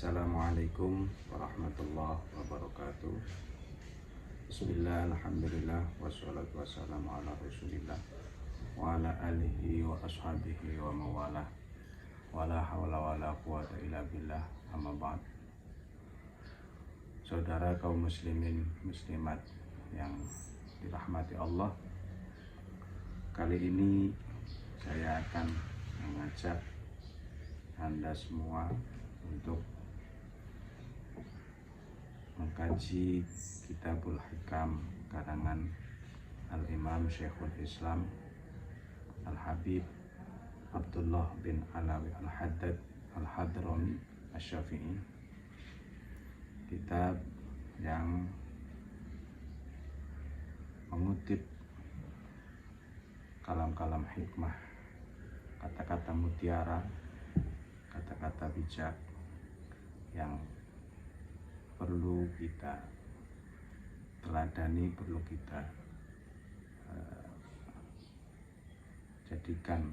Assalamualaikum warahmatullahi wabarakatuh. Bismillah, alhamdulillah, wassalatu wassalamu ala rasulillah wa ala alihi wa ashabihi wa mawalah, wa la hawla wa la quwata illa billah, amma ba'd. Saudara kaum muslimin muslimat yang dirahmati Allah, kali ini saya akan mengajak Anda semua untuk mengkaji Kitabul Hikam karangan Al-Imam Syekhul Islam Al-Habib Abdullah bin Alawi Al-Haddad Al-Hadrami Asy-Syafi'i. Kitab yang mengutip kalam-kalam hikmah, kata-kata mutiara, kata-kata bijak yang perlu kita teladani, perlu kita jadikan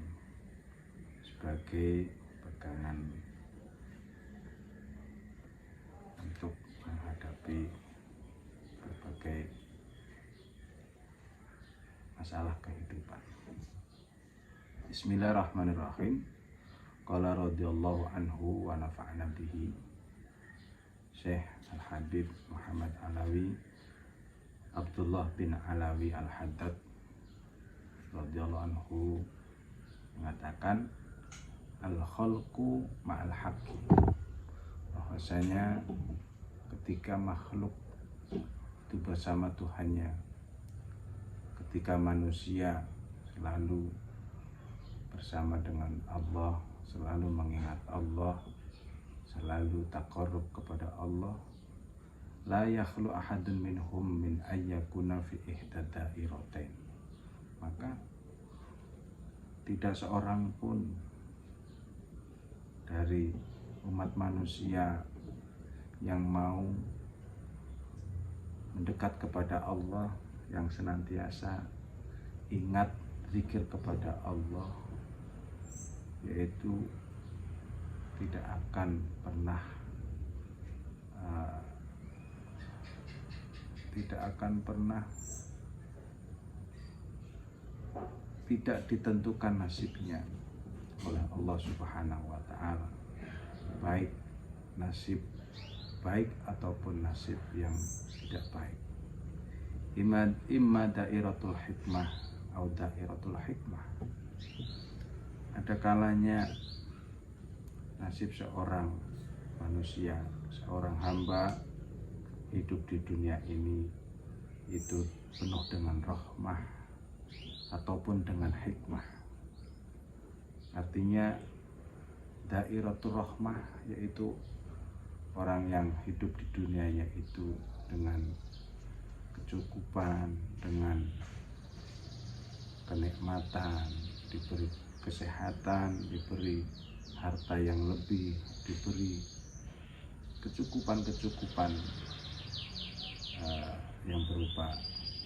sebagai pegangan untuk menghadapi berbagai masalah kehidupan. Bismillahirrahmanirrahim. Qala radhiyallahu anhu wa nafa'na bihi. Syekh Al-Habib Muhammad Alawi Abdullah bin Alawi Al-Haddad radhiyallahu anhu mengatakan, al-khalqu ma'al haqqi, bahwasanya ketika makhluk itu bersama Tuhannya, ketika manusia selalu bersama dengan Allah, selalu mengingat Allah, selalu taqarrub kepada Allah, la yakhlu ahadun minhum min ayyakuna fi ihda dairatain, maka tidak seorang pun dari umat manusia yang mau mendekat kepada Allah, yang senantiasa ingat zikir kepada Allah, yaitu tidak akan pernah tidak ditentukan nasibnya oleh Allah Subhanahu wa Ta'ala, baik nasib baik ataupun nasib yang tidak baik. Imma dairatul hikmah atau dairatul hikmah. Ada kalanya nasib seorang manusia, seorang hamba hidup di dunia ini itu penuh dengan rahmah ataupun dengan hikmah. Artinya dairatul rahmah yaitu orang yang hidup di dunianya itu dengan kecukupan, dengan kenikmatan, diberi kesehatan, diberi harta yang lebih, diberi kecukupan yang berupa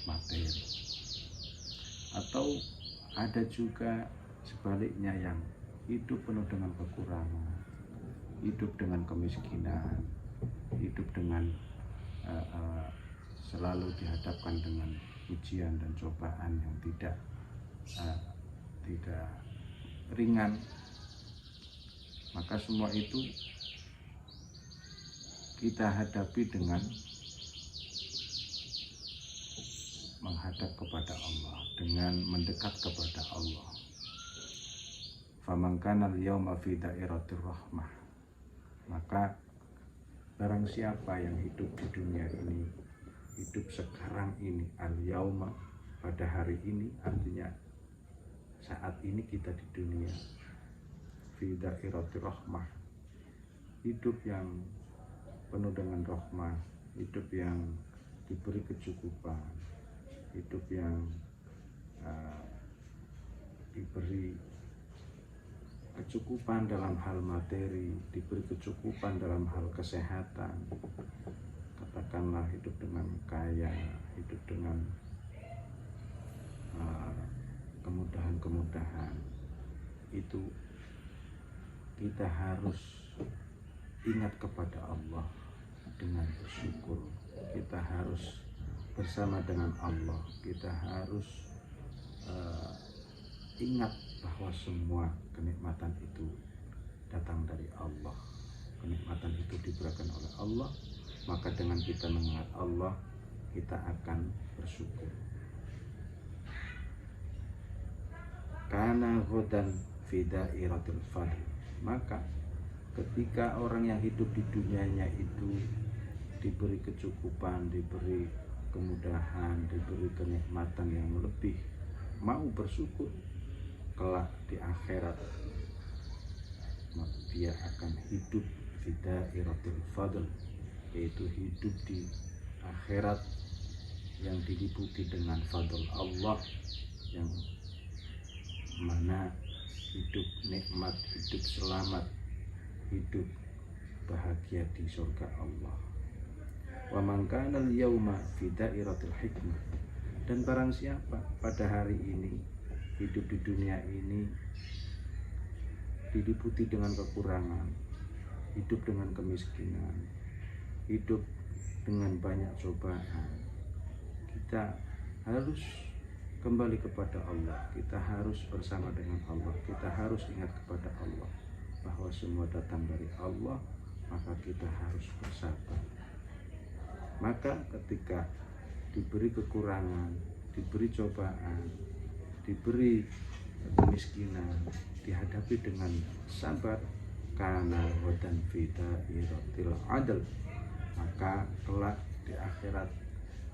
materi. Atau ada juga sebaliknya yang hidup penuh dengan kekurangan, hidup dengan kemiskinan, hidup dengan selalu dihadapkan dengan ujian dan cobaan yang tidak ringan. Maka semua itu kita hadapi dengan menghadap kepada Allah, dengan mendekat kepada Allah. Faman kana al-yawma fi dairatir rahmah, maka barang siapa yang hidup di dunia ini, hidup sekarang ini, al-yawma, pada hari ini, artinya saat ini kita di dunia, fi dairatir rahmah, hidup yang penuh dengan rahmah, hidup yang diberi kecukupan, hidup yang diberi kecukupan dalam hal materi, diberi kecukupan dalam hal kesehatan, katakanlah hidup dengan kaya, hidup dengan kemudahan-kemudahan, itu kita harus ingat kepada Allah dengan bersyukur. Kita harus bersama dengan Allah. Kita harus ingat bahwa semua kenikmatan itu datang dari Allah. Kenikmatan itu diberikan oleh Allah. Maka dengan kita mengingat Allah, kita akan bersyukur. Kana ghadan fi dairatil fadl. Maka ketika orang yang hidup di dunianya itu diberi kecukupan, diberi kemudahan, diberi kenikmatan yang lebih, mau bersyukur, kelak di akhirat dia akan hidup fi dairatil fadl, yaitu hidup di akhirat yang diliputi dengan fadl Allah, yang mana hidup nikmat, hidup selamat, hidup bahagia di surga Allah. Wa man kana al-yawma fi dairatil hikmah. Dan barang siapa pada hari ini hidup di dunia ini diliputi dengan kekurangan, hidup dengan kemiskinan, hidup dengan banyak cobaan, kita harus kembali kepada Allah. Kita harus bersama dengan Allah. Kita harus ingat kepada Allah bahwa semua datang dari Allah. Maka kita harus bersabar. Maka ketika diberi kekurangan, diberi cobaan, diberi kemiskinan, dihadapi dengan sabar, kana wadan fi dairatil adl, maka kelak di akhirat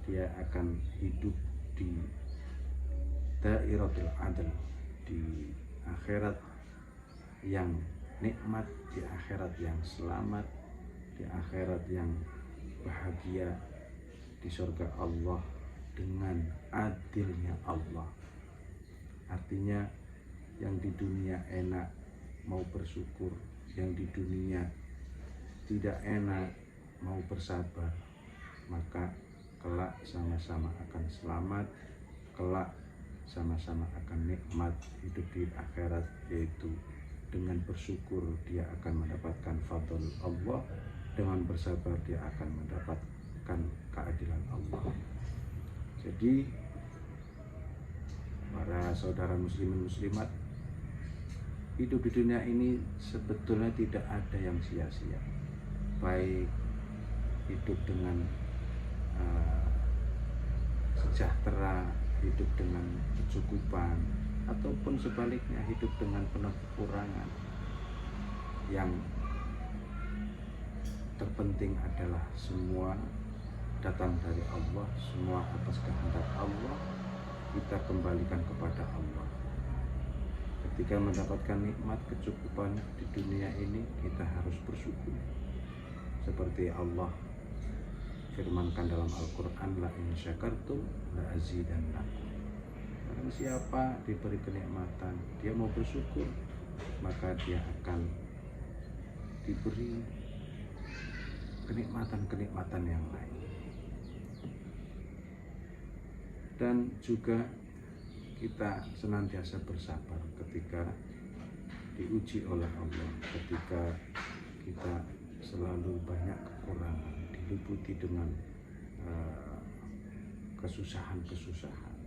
dia akan hidup di dairatul adl, di akhirat yang nikmat, di akhirat yang selamat, di akhirat yang bahagia, di surga Allah dengan adilnya Allah. Artinya yang di dunia enak mau bersyukur, yang di dunia tidak enak mau bersabar, maka kelak sama-sama akan selamat, kelak sama-sama akan nikmat hidup di akhirat, yaitu dengan bersyukur dia akan mendapatkan fadl Allah, dengan bersabar dia akan mendapatkan keadilan Allah. Jadi para saudara muslimin muslimat, hidup di dunia ini sebetulnya tidak ada yang sia-sia. Baik hidup dengan sejahtera, hidup dengan kecukupan, ataupun sebaliknya hidup dengan penuh kekurangan. Yang terpenting adalah semua datang dari Allah, semua atas kehendak Allah. Kita kembalikan kepada Allah. Ketika mendapatkan nikmat kecukupan di dunia ini, kita harus bersyukur. Seperti Allah firmankan dalam Al-Quran, la in syakartum la azidannakum. Barang siapa diberi kenikmatan, dia mau bersyukur, maka dia akan diberi kenikmatan-kenikmatan yang lain. Dan juga kita senantiasa bersabar ketika diuji oleh Allah, ketika kita selalu banyak kekurangan, diliputi dengan kesusahan-kesusahan,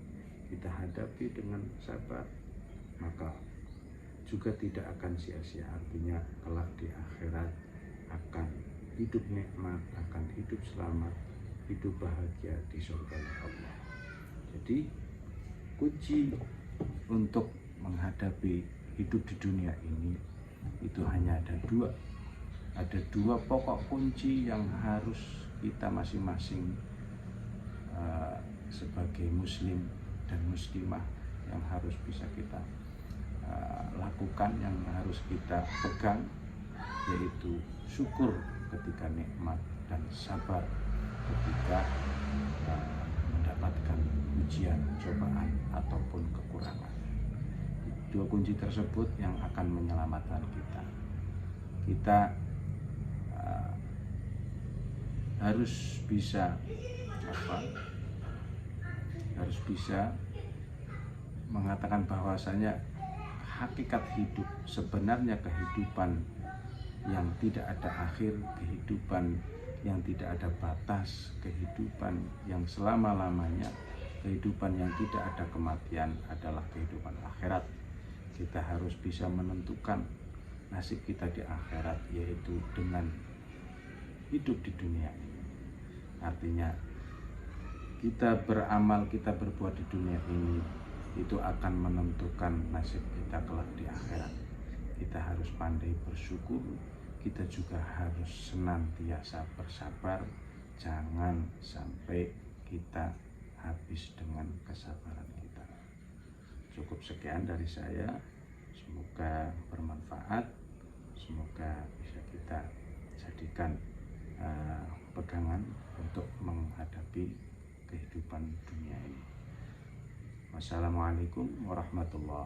kita hadapi dengan sabar, maka juga tidak akan sia-sia. Artinya kelak di akhirat akan hidup nikmat, akan hidup selamat, hidup bahagia di surga Allah. Jadi kunci untuk menghadapi hidup di dunia ini itu hanya ada dua. Ada dua pokok kunci yang harus kita masing-masing sebagai muslim dan muslimah yang harus bisa kita lakukan, yang harus kita pegang, yaitu syukur ketika nikmat dan sabar ketika mendapatkan ujian, cobaan ataupun kekurangan. Dua kunci tersebut yang akan menyelamatkan kita. Kita harus bisa mengatakan bahwasanya hakikat hidup, sebenarnya kehidupan yang tidak ada akhir, kehidupan yang tidak ada batas, kehidupan yang selama-lamanya, kehidupan yang tidak ada kematian adalah kehidupan akhirat. Kita harus bisa menentukan nasib kita di akhirat, yaitu dengan hidup di dunia ini. Artinya kita beramal, kita berbuat di dunia ini, itu akan menentukan nasib kita kelak di akhirat. Kita harus pandai bersyukur, kita juga harus senantiasa bersabar. Jangan sampai kita habis dengan kesabaran kita. Cukup sekian dari saya, semoga bermanfaat, semoga bisa kita jadikan pegangan untuk menghadapi kehidupan dunia ini. Wassalamualaikum warahmatullahi wabarakatuh.